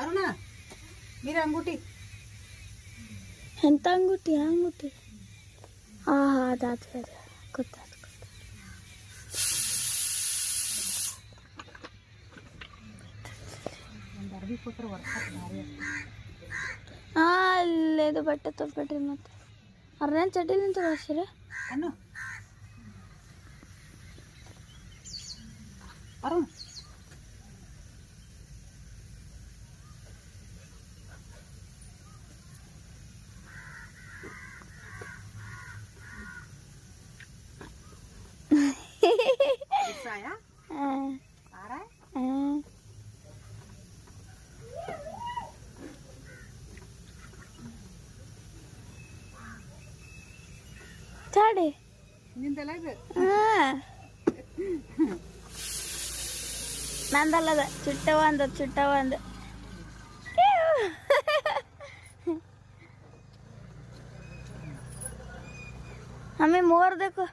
ಅರುಣ ಮೀರ ಅಂಗೂಟಿ ಎಂತ ಅಂಗೂಟಿ ಅಂಗೂಟಿ ಅದಾದ ಗೊತ್ತಾಯ್ತು ಒಂದು ಅರ್ಬಿ ಕೊಟ್ಟರೆ ವರ್ಷ ಭಾರಿ ಅಲ್ಲೇದು ಬಟ್ಟೆ ತೊಗೊಬಿಟ್ರಿ ಮತ್ತೆ ಅರ್ನೇನು ಚಡ್ಡಿಲಿಂತ ಬರ್ಸಿರ ಅನ್ನು ಅರುಣ್ आया आ रहा है ಚಾಡಿ ನಿಂದಲ್ಲ ಇದು ನಂದಲ್ಲದ ಚುಟ್ಟ ಒಂದು हमें मोर देखो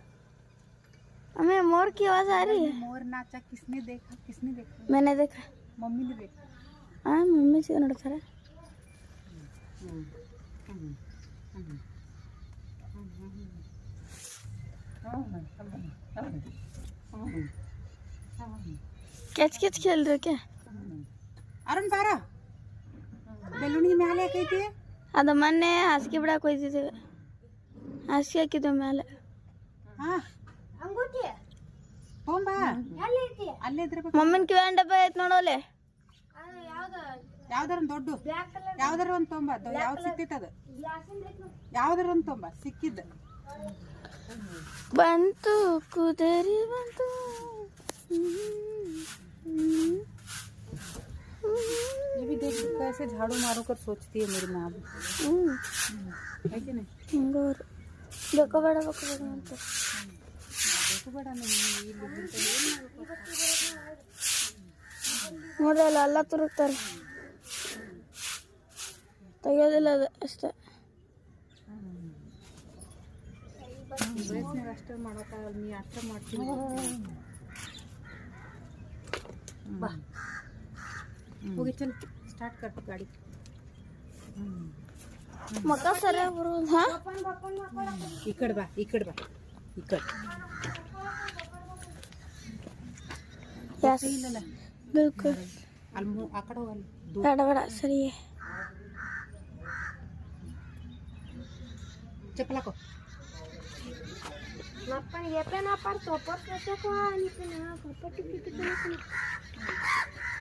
हमें मोर की आवाज आ रही है मोर नाचा किसने देखा मैंने देखा मम्मी ने देखा हाँ मम्मी से ನೋಡ್ತಾರೆ कैच खेल रहे हो क्या ಅರುಣ್ ಬಾರ ಬೆಲೂನಿಗೆ ಮೇಲೆ ಯಾಕೈತಿ ಅದು ಮೊನ್ನೆ ಹಾಸಿಗೆ ಬಿಡಕ್ಕೆ ಹೋಯ್ತಿದ್ದೀವಿ ಹಾಸಿಗೆ ಹಾಕಿದ್ವಿ ಮೇಲೆ ಹಾ ಅಂಗೂಟಿ ತೊಂಬಾ ಅಲ್ಲೇ ಇದ್ರೆ ಮಮ್ಮಿನ ಕಿವ್ಯಾನ್ ಡಬ್ಬ ಐತ್ ನೋಡೋಲೆ ಯಾವ್ದಾರ ಒಂದು ದೊಡ್ಡ ಯಾವ್ದಾರ ಒಂದು ತೊಂಬ ಯಾವ್ದು ಸಿಕ್ತೈತೆ ಅದು ಯಾವ್ದಾರ ಒಂದು ತೊಂಬ ಸಿಕ್ಕಿದ್ದ ಬಂತು ಕುದರಿ ಬಂತು ये भी देख कैसे झाड़ू मारो कर सोचती है मेरी माँ भी है कि नहीं ಹಿಂಗೋರು ಬೇಡ ಅಂತ देखो बड़ा नहीं ನೋಡ್ರಿ ಅಲ್ಲ ಎಲ್ಲ ತುರುಕ್ತಾರೆ ತೆಗಿಯೋದಿಲ್ಲ ಅದು ಅಷ್ಟೇ ವಯಸ್ಸಿನಾಗ ಅಷ್ಟೇ ಮಾಡೋಕ್ಕಾಗಲ್ಲ ನೀ ಅಷ್ಟೇ ಮಾಡ್ತೀನಿ ಬಾ ಹೋಗಿ ಚಲ್ ಸ್ಟಾರ್ಟ್ ಕಟ್ ಗಾಡಿ ಮಕ್ಕ ಸರಿಯಾಗಿ ಬರೋದು ಹಾ ಈ ಕಡೆ ಬಾ ಈ ಕಡೆ ಇಲ್ಲಲ್ಲ ಬಿಲ್ಕುಲ್ ಅಲ್ಲಿ ಆ ಕಡೆ ಹೋಗಲ್ಲ ಬೇಡ ಸರಿ ಚಪ್ಪಲ್ ಹಾಕೋ